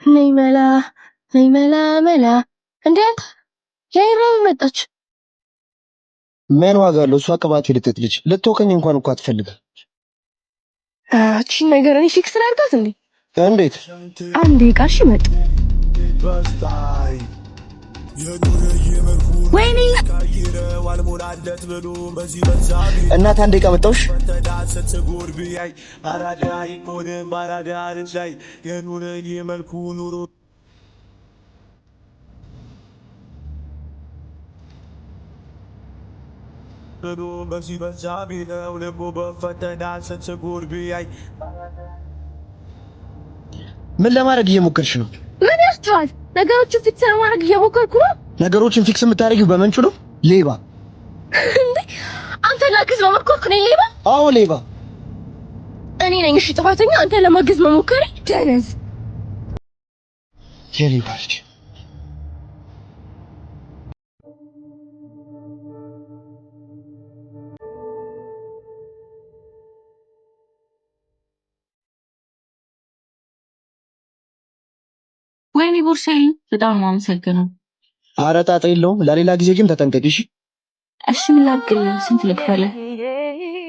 ነይ መላ ነይ መላ መላ እንዴ ያይራ መጣች። ምን ዋጋ አለው? እሷ ቅባት ልጥጥ ልጅ ልትወቀኝ እንኳን እኮ አትፈልግም። እቺ ነገር እኔ ፊክስ ላድርጋት እንዴ? እንዴት? አንዴ ቃሽ መጥ ወይኔ እናት አንዴ ቀመጣውሽ ምን ለማድረግ እየሞከርሽ ነው? ምን ያስችላል? ነገሮችን ፊክስ ለማድረግ እየሞከርኩ ነው። ነገሮችን ፊክስ የምታደርጊው በመንቹ ነው? ሌባ እንዴ አንተ ላግዝ በመሞከርኩ ነኝ ሌባ? አዎ ሌባ እኔ ነኝ። እሺ ጥፋተኛ አንተ ለማገዝ መሞከር ደነዝ የሌባ ልጅ። ወይኔ ቦርሳዬ በጣም ነው የማመሰግነው። ኧረ ጣጣ የለውም። ለሌላ ጊዜ ግን ተጠንቀቂ እሺ? እሺ ምን ላድርግልህ? ስንት ልክፈልህ?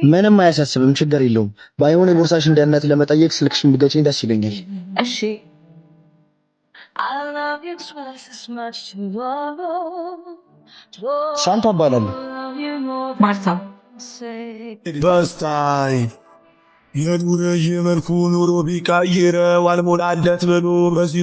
ምንም አያሳስብም፣ ችግር የለውም። ባይሆን የቦርሳሽን ደህንነት ለመጠየቅ ስልክሽን ብትገጪኝ ደስ ይለኛል። እሺ ሳንታ እባላለሁ። ማርታ በስታይ የኑረ የመልኩ ኑሮ ቢቀይረው አልሞላለት ብሎ በዚህ